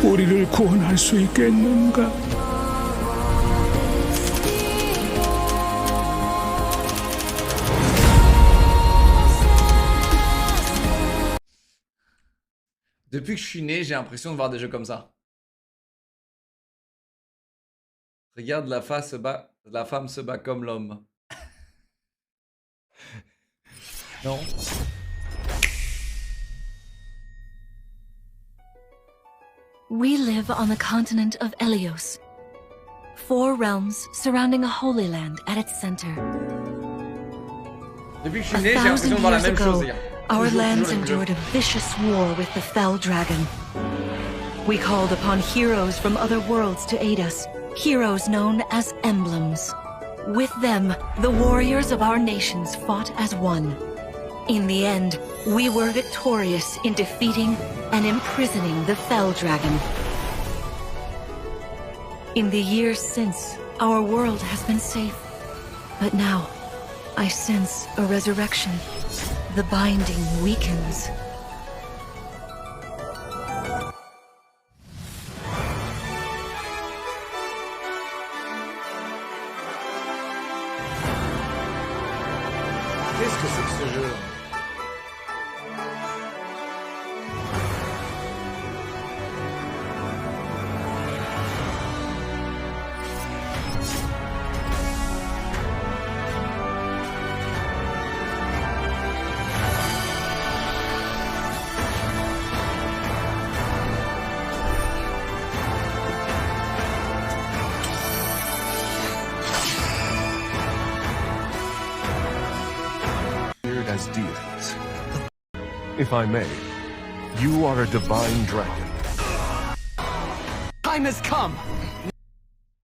우리를 구원할 수 있겠는가? Depuis que je suis né, j'ai l'impression de voir des jeux comme ça. Regarde la face bas. La femme se bat comme l'homme. Non. We live on the continent of Elios. 4 realms surrounding a holy land at its center. Depuis que je suis né, j'ai l'impression de voir la même chose, les gars. Our lands endured a vicious war with the Fell Dragon. We called upon heroes from other worlds to aid us, heroes known as emblems. With them, the warriors of our nations fought as one. In the end, we were victorious in defeating and imprisoning the Fell Dragon. In the years since, our world has been safe. But now, I sense a resurrection. The binding weakens. Qu'est-ce que c'est que ce jeu? As deities. If I may, you are a divine dragon. Time has come.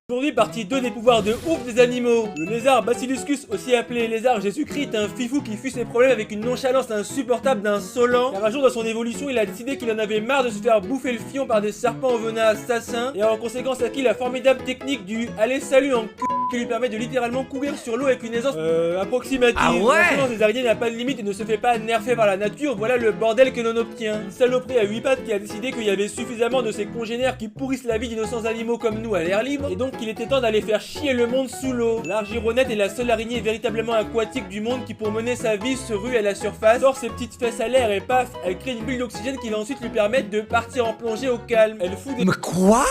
Aujourd'hui, partie 2 des pouvoirs de ouf des animaux. Le lézard Basiliscus, aussi appelé lézard Jésus-Christ, est un fifou qui fuit ses problèmes avec une nonchalance insupportable d'insolent. Car un jour dans son évolution, il a décidé qu'il en avait marre de se faire bouffer le fion par des serpents au venin assassins, et en conséquence acquis la formidable technique du « allez salut en cul » qui lui permet de littéralement courir sur l'eau avec une aisance approximative. Ah ouais. La des araignées n'a pas de limite et ne se fait pas nerfer par la nature, voilà le bordel que l'on obtient. Une saloperie à 8 pattes qui a décidé qu'il y avait suffisamment de ses congénères qui pourrissent la vie d'innocents animaux comme nous à l'air libre, et donc qu'il était temps d'aller faire chier le monde sous l'eau. L'argyronette est la seule araignée véritablement aquatique du monde qui, pour mener sa vie, se rue à la surface, sort ses petites fesses à l'air et paf, elle crée une bulle d'oxygène qui va ensuite lui permettre de partir en plongée au calme. Elle fout des... Mais quoi?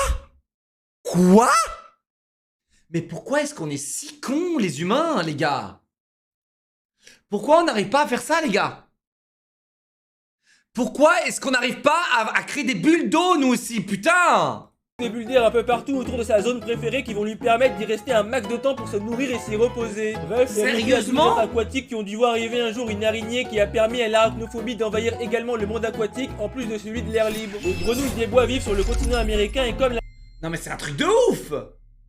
Quoi? Mais pourquoi est-ce qu'on est si cons, les humains, les gars? Pourquoi on n'arrive pas à faire ça, les gars? Pourquoi est-ce qu'on n'arrive pas à créer des bulles d'eau, nous aussi, putain? Des bulles d'air un peu partout autour de sa zone préférée qui vont lui permettre d'y rester un max de temps pour se nourrir et s'y reposer. Bref, sérieusement, des aquatiques qui ont dû voir arriver un jour une araignée qui a permis à l'arachnophobie d'envahir également le monde aquatique en plus de celui de l'air libre. Les grenouilles des bois vivent sur le continent américain et comme la... Non mais c'est un truc de ouf!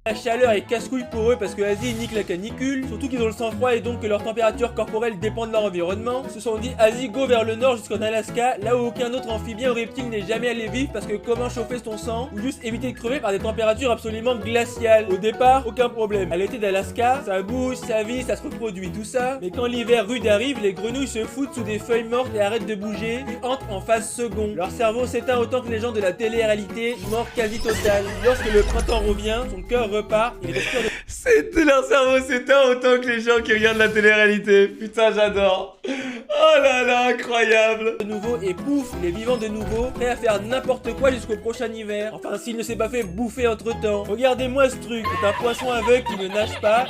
La chaleur est casse-couille pour eux parce que Asie nique la canicule, surtout qu'ils ont le sang froid et donc que leur température corporelle dépend de leur environnement. Ils se sont dit Asie go vers le nord jusqu'en Alaska, là où aucun autre amphibien ou reptile n'est jamais allé vivre parce que comment chauffer son sang ou juste éviter de crever par des températures absolument glaciales. Au départ, aucun problème. À l'été d'Alaska, ça bouge, ça vit, ça se reproduit, tout ça. Mais quand l'hiver rude arrive, les grenouilles se foutent sous des feuilles mortes et arrêtent de bouger, puis entrent en phase seconde. Leur cerveau s'éteint autant que les gens de la télé-réalité, mort quasi totale. Lorsque le printemps revient, son cœur repart, il respire de... C'était leur cerveau s'éteint autant que les gens qui regardent la télé-réalité. Putain, j'adore. Oh là là, incroyable. De nouveau et pouf, il est vivant de nouveau, prêt à faire n'importe quoi jusqu'au prochain hiver. Enfin, s'il ne s'est pas fait bouffer entre temps. Regardez-moi ce truc, c'est un poisson aveugle qui ne nage pas.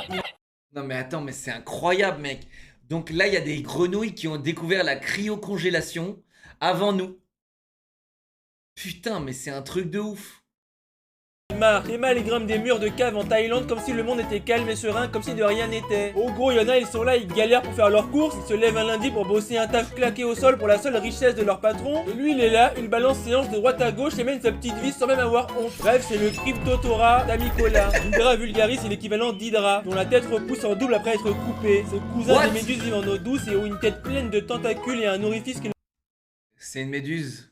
Non mais attends, mais c'est incroyable, mec. Donc là, il y a des grenouilles qui ont découvert la cryocongélation avant nous. Putain, mais c'est un truc de ouf. Emma les grimpe des murs de cave en Thaïlande comme si le monde était calme et serein, comme si de rien n'était. Au gros, il y en a, ils sont là, ils galèrent pour faire leurs courses, ils se lèvent un lundi pour bosser un taf claqué au sol pour la seule richesse de leur patron. Et lui, il est là, il balance séance de droite à gauche et mène sa petite vie sans même avoir honte. Bref, c'est le Cryptotora d'Amicola. Hydra vulgaris, c'est l'équivalent d'Hydra, dont la tête repousse en double après être coupée. Ses cousins des méduses vivent en eau douce et ont une tête pleine de tentacules et un orifice qui... C'est une méduse.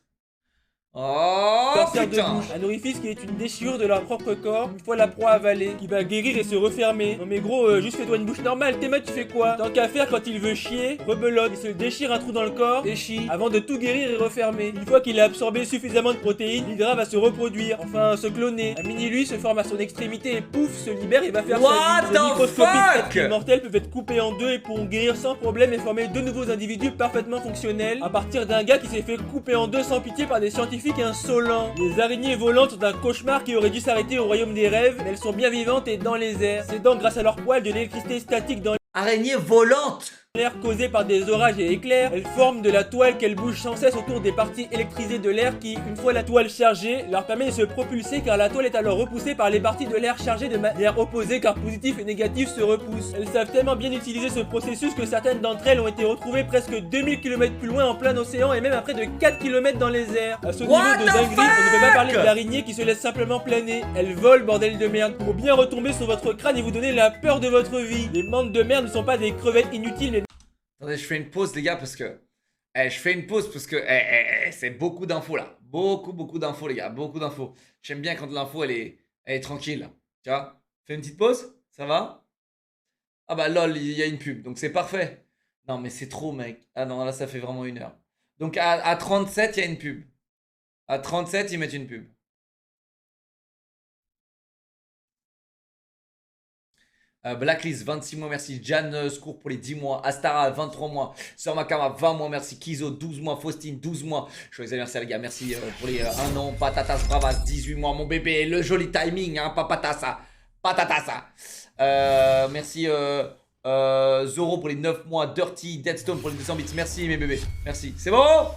Oh putain. Un orifice qui est une déchirure de leur propre corps, une fois la proie avalée, qui va guérir et se refermer. Non mais gros, juste fais-toi une bouche normale, Théma tu fais quoi? Tant qu'à faire, quand il veut chier, rebelote, il se déchire un trou dans le corps et chie, avant de tout guérir et refermer. Une fois qu'il a absorbé suffisamment de protéines, l'hydra va se reproduire, enfin se cloner. Un mini-lui se forme à son extrémité et pouf, se libère et va faire sa vie. What the fuck? Les mortels peuvent être coupés en deux et pourront guérir sans problème et former deux nouveaux individus parfaitement fonctionnels, à partir d'un gars qui s'est fait couper en deux sans pitié par des scientifiques scientifiques insolents. Les araignées volantes sont un cauchemar qui aurait dû s'arrêter au royaume des rêves, mais elles sont bien vivantes et dans les airs. C'est donc grâce à leur poils de l'électricité statique dans Araignée volante! l'air causé par des orages et éclairs, elles forment de la toile qu'elles bougent sans cesse autour des parties électrisées de l'air qui, une fois la toile chargée, leur permet de se propulser car la toile est alors repoussée par les parties de l'air chargées de manière opposée car positif et négatif se repoussent. Elles savent tellement bien utiliser ce processus que certaines d'entre elles ont été retrouvées presque 2000 km plus loin en plein océan et même à près de 4 km dans les airs. À ce niveau de dinguerie, on ne peut pas parler d'araignées qui se laissent simplement planer. Elles volent, bordel de merde, pour bien retomber sur votre crâne et vous donner la peur de votre vie. Les mantes de merde ne sont pas des crevettes inutiles mais... Attendez, je fais une pause les gars parce que... c'est beaucoup d'infos là. Beaucoup d'infos les gars, beaucoup d'infos. J'aime bien quand l'info elle est tranquille. Tu vois? Fais une petite pause, ça va? Ah bah lol, il y a une pub, donc c'est parfait. Non mais c'est trop mec. Ah non, là ça fait vraiment 1 heure. Donc à 37, il y a une pub. À 37, ils mettent une pub. Blacklist, 26 mois, merci. Jan Scour pour les 10 mois. Astara, 23 mois. Sœur Makama, 20 mois, merci. Kizo, 12 mois. Faustine, 12 mois. Joyeux anniversaire, les gars. Merci pour les 1 an. Patatas Bravas, 18 mois. Mon bébé, le joli timing, hein. Papatassa. Patatassa. Merci Zoro pour les 9 mois. Dirty, Deadstone pour les 200 bits. Merci, mes bébés. Merci. C'est bon?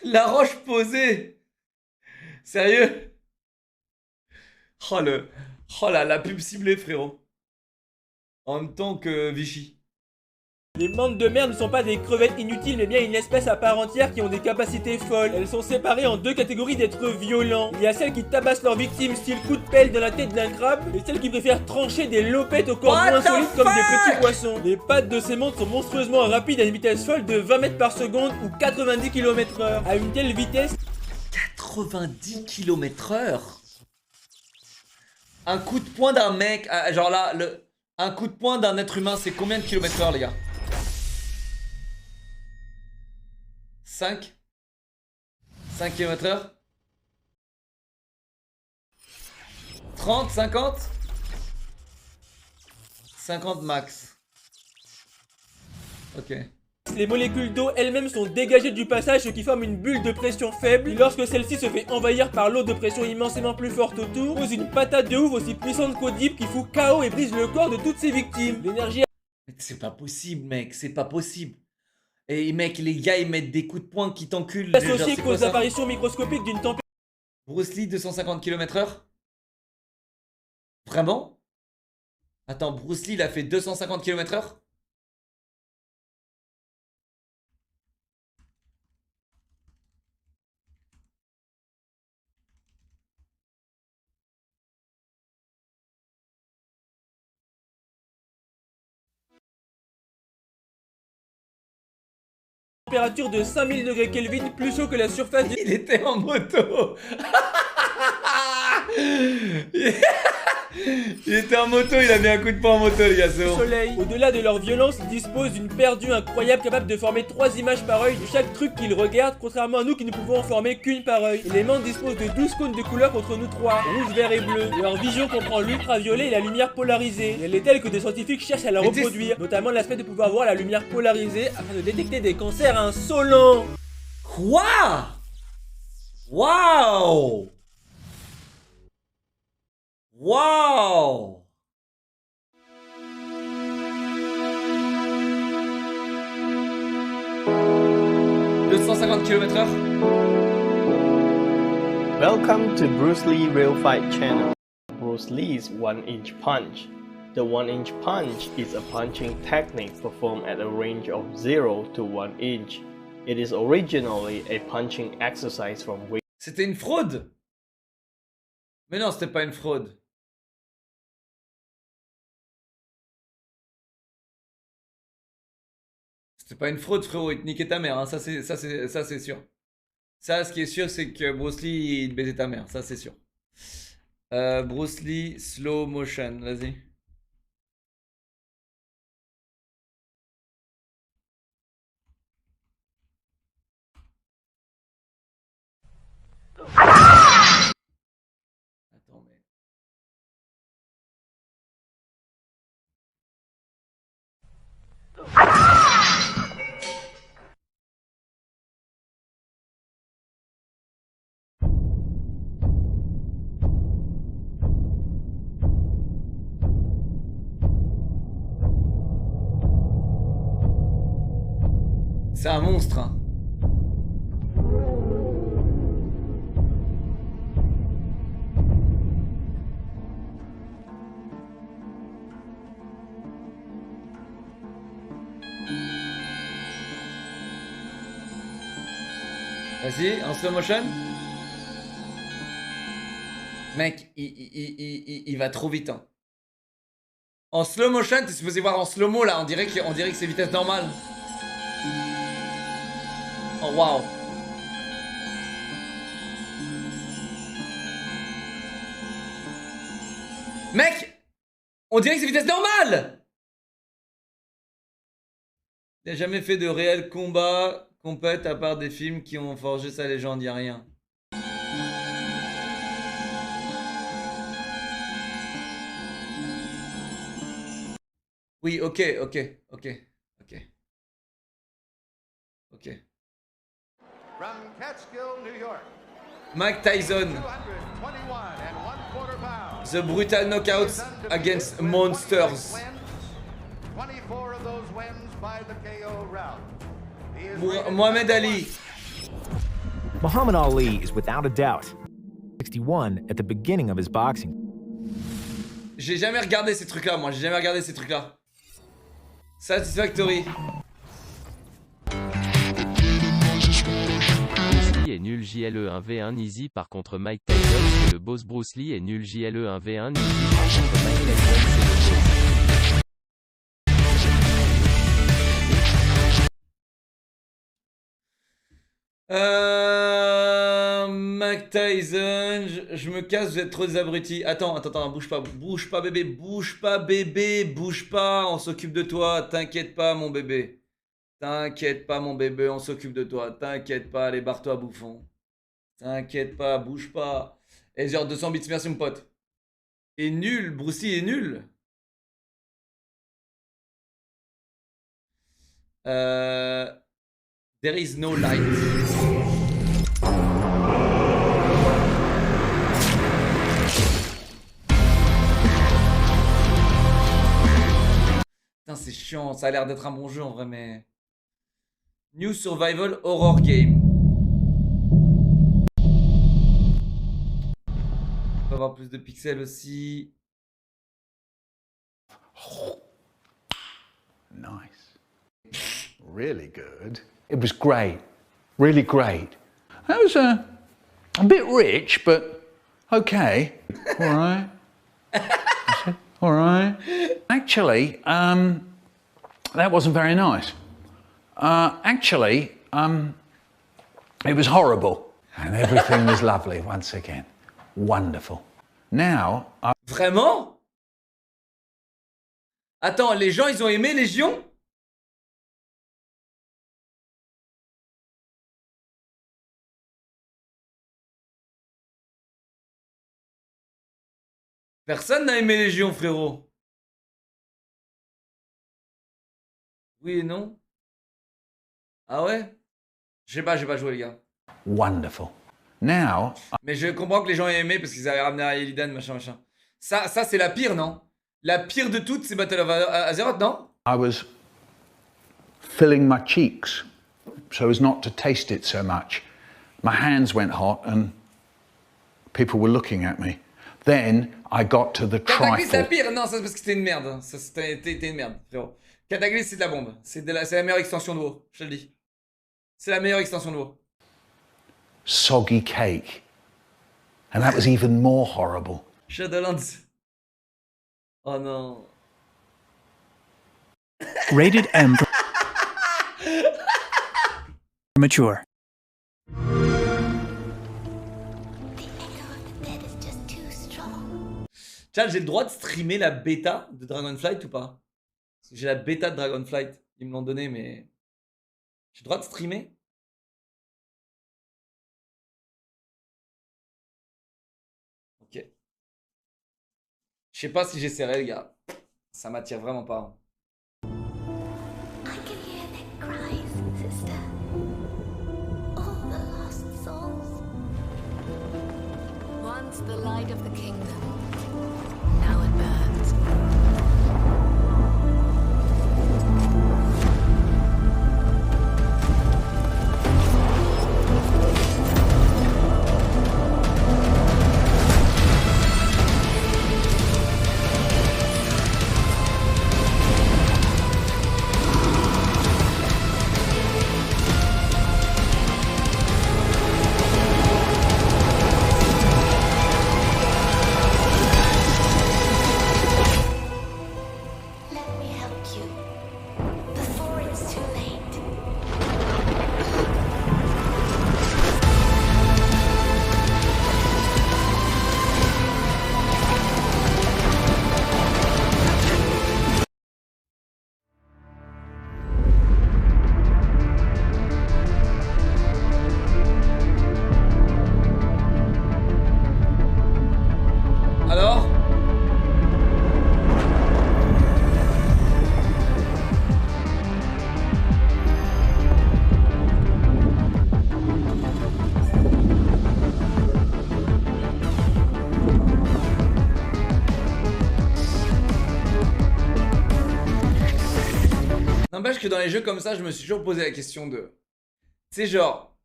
La roche posée. Sérieux? Oh la pub ciblée frérot. En même temps que Vichy. Les mantes de mer ne sont pas des crevettes inutiles mais bien une espèce à part entière qui ont des capacités folles. Elles sont séparées en 2 catégories d'êtres violents. Il y a celles qui tabassent leurs victimes style coup de pelle dans la tête d'un crabe et celles qui préfèrent trancher des lopettes au corps moins solides comme des petits poissons. Les pattes de ces mantes sont monstrueusement rapides à une vitesse folle de 20 mètres par seconde ou 90 km/h. À une telle vitesse... 90 km/h. Un coup de poing d'un mec, genre là, un coup de poing d'un être humain, c'est combien de km/h les gars? 5 km/h? 30, 50? 50 max. Ok. Les molécules d'eau elles-mêmes sont dégagées du passage, ce qui forme une bulle de pression faible. Et lorsque celle-ci se fait envahir par l'eau de pression immensément plus forte autour, pose une patate de ouf aussi puissante qu'audible qui fout KO et brise le corps de toutes ses victimes. L'énergie... C'est pas possible mec, c'est pas possible. Et mec, les gars ils mettent des coups de poing qui t'enculent. associée cause l'apparition microscopique d'une tempête... Bruce Lee 250 km/h? Vraiment? Attends, Bruce Lee il a fait 250 km/h? température de 5000 degrés Kelvin plus chaud que la surface du... Il était en moto. Il était en moto, il a mis un coup de poing en moto les gars, c'est bon. Soleil. Au-delà de leur violence, ils disposent d'une paire d'yeux incroyable capable de former 3 images par œil de chaque truc qu'ils regardent, contrairement à nous qui ne pouvons en former qu'une par œil. Et les mantes disposent de 12 cônes de couleurs contre nous 3, rouge, vert et bleu. Leur vision comprend l'ultraviolet et la lumière polarisée. Et elle est telle que des scientifiques cherchent à la reproduire, notamment l'aspect de pouvoir voir la lumière polarisée afin de détecter des cancers insolents. Quoi? Waouh! Wow! De 150 km/h. Welcome to Bruce Lee Real Fight Channel. Bruce Lee's 1-inch punch. The 1-inch punch is a punching technique performed at a range of 0 to 1 inch. It is originally a punching exercise from... C'était une fraude? Mais non, c'était pas une fraude. C'était pas une fraude, frérot, il te niquait ta mère, hein. Ça c'est sûr. Ça, ce qui est sûr, c'est que Bruce Lee, il baisait ta mère, ça c'est sûr. Bruce Lee, slow motion, vas-y. Attends, mais... C'est un monstre, hein. Vas-y, en slow motion. Mec, il va trop vite, hein. En slow motion, t'es supposé voir en slow-mo là, on dirait que c'est vitesse normale. Oh waouh. Mec, on dirait que c'est vitesse normale. Il n'a jamais fait de réel combat compète à part des films qui ont forgé sa légende, y a rien. Oui, ok. From Catskill, New York. Mike Tyson. The brutal knockouts against monsters. 24 of those wins by the KO route. Mohamed Ali. Muhammad Ali is without a doubt 61 at the beginning of his boxing. J'ai jamais regardé ces trucs-là, moi. J'ai jamais regardé ces trucs-là. Satisfactory. Bruce Lee est nul JLE 1v1 easy par contre Mike Tyson. Le boss Bruce Lee est nul JLE 1v1 easy par contre Mike Tyson. Mike Tyson, je me casse, vous êtes trop des abrutis. Attends, bouge pas bébé, bouge pas, on s'occupe de toi, t'inquiète pas mon bébé. T'inquiète pas mon bébé, on s'occupe de toi, t'inquiète pas, allez barre-toi bouffon. T'inquiète pas, bouge pas. Et genre 200 bits, merci mon pote. Et nul, Bruce Lee est nul. There is no light. Putain, c'est chiant, ça a l'air d'être un bon jeu en vrai, mais... New Survival Horror Game. On peut avoir plus de pixels aussi. Nice. Really good. It was great. Really great. That was a bit rich, but okay. All right. All right. Actually, that wasn't very nice. Actually, it was horrible. And everything was lovely once again. Wonderful. Now, Vraiment? Attends, les gens, ils ont aimé Légion? Personne n'a aimé Légion, frérot. Oui et non? Ah ouais? J'ai pas joué, les gars. Wonderful. Now, Mais je comprends que les gens aient aimé parce qu'ils avaient ramené Illidan, machin. Ça c'est la pire, non? La pire de toutes, c'est Battle of Azeroth, non? I was filling my cheeks so as not to taste it so much. My hands went hot and people were looking at me. Then I got to the Cataclysme, c'est la trifle. pire. Non, ça c'est parce que c'était une merde. Ça c'était une merde, frérot. Cataclysme, c'est de la bombe. C'est la meilleure extension de WoW, je te le dis. C'est la meilleure extension de WoW. Soggy cake. And that was even more horrible. Shadowlands. Oh non. Rated M for mature. Tiens, j'ai le droit de streamer la bêta de Dragonflight ou pas? Parce que j'ai la bêta de Dragonflight. Ils me l'ont donné, mais... J'ai le droit de streamer? Ok. Je sais pas si j'essaierai, les gars. Ça m'attire vraiment pas. Once the light of the kingdom. Now it burns. N'empêche que dans les jeux comme ça, je me suis toujours posé la question de... C'est genre...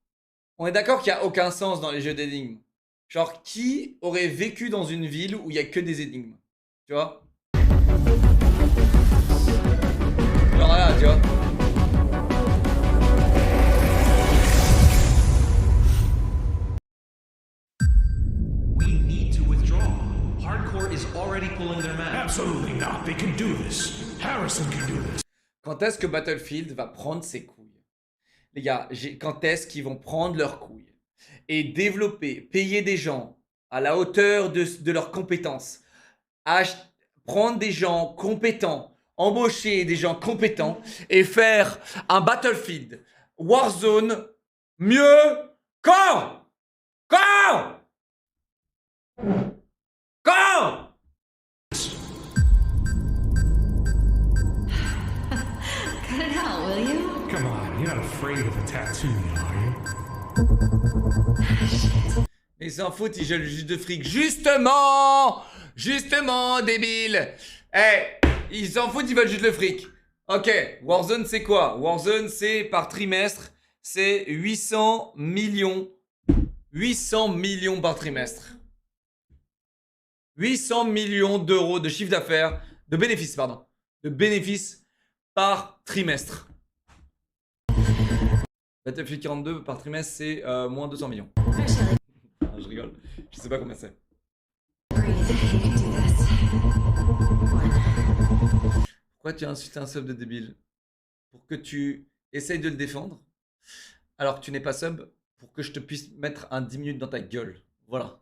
On est d'accord qu'il n'y a aucun sens dans les jeux d'énigmes. Genre, qui aurait vécu dans une ville où il n'y a que des énigmes? Tu vois? Genre là, tu vois? Absolutely not. They can do this. Harrison can do this. Quand est-ce que Battlefield va prendre ses couilles? Les gars, quand est-ce qu'ils vont prendre leurs couilles et développer, payer des gens à la hauteur de leurs compétences, prendre des gens compétents, embaucher des gens compétents et faire un Battlefield Warzone mieux quand? Quand? Quand? Cut it out, will you? Come on, you're not afraid of a tattoo, are you? Mais ils s'en foutent, ils gèlent juste de fric. Justement! Justement, débile! Ils s'en foutent, ils veulent juste le fric. Ok, Warzone c'est quoi? Warzone c'est par trimestre, c'est 800 millions. 800 millions par trimestre. 800 millions d'euros de chiffre d'affaires, de bénéfices, pardon. De bénéfices par trimestre. Battlefield 42 par trimestre, c'est moins 200 millions. Je rigole, je sais pas combien c'est. Pourquoi tu as insulté un sub de débile? Pour que tu essayes de le défendre, alors que tu n'es pas sub, pour que je te puisse mettre un 10 minutes dans ta gueule. Voilà.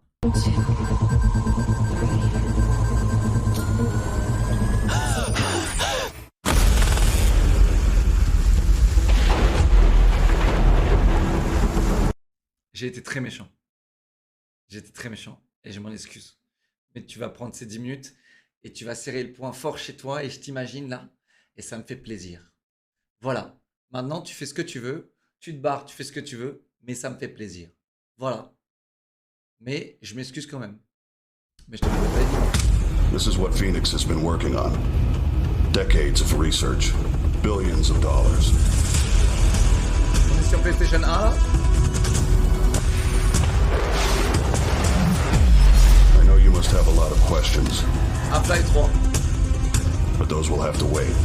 J'ai été très méchant. J'ai été très méchant et je m'en excuse. Mais tu vas prendre ces 10 minutes et tu vas serrer le point fort chez toi et je t'imagine là et ça me fait plaisir. Voilà. Maintenant, tu fais ce que tu veux. Tu te barres, tu fais ce que tu veux, mais ça me fait plaisir. Voilà. Mais je m'excuse quand même. Mais je te l'avais pas dit. This is what Phoenix has been working on. Decades of research. Billions of dollars. On est sur PlayStation 1 là? I know you must have a lot of questions. Half-Life 3. But those will have to wait.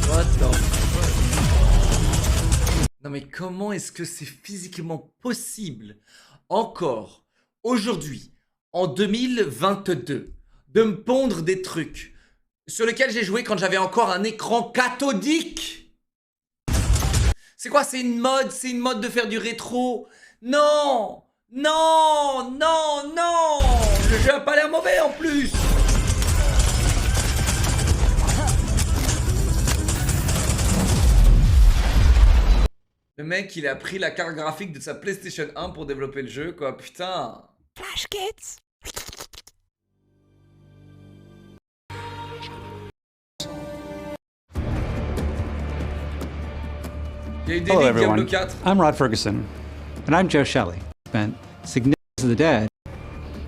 What the fuck? Non mais comment est-ce que c'est physiquement possible encore aujourd'hui en 2022 de me pondre des trucs sur lesquels j'ai joué quand j'avais encore un écran cathodique? C'est quoi? C'est une mode de faire du rétro? Non! Non! Non! Non! Le jeu a pas l'air mauvais en plus! Le mec, il a pris la carte graphique de sa PlayStation 1 pour développer le jeu, quoi. Putain! Flash Kids! Hello everyone, I'm Rod Ferguson, and I'm Joe Shelley. Spent significance of the dead.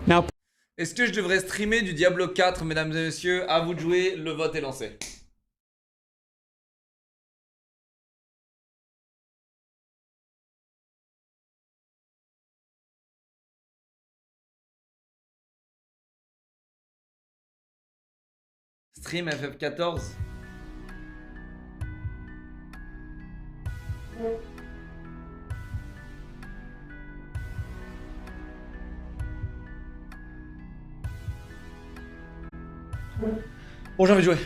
Now, est-ce que je devrais streamer du Diablo 4, mesdames et messieurs? À vous de jouer, le vote est lancé. Stream FF14. Bon, j'ai envie de jouer.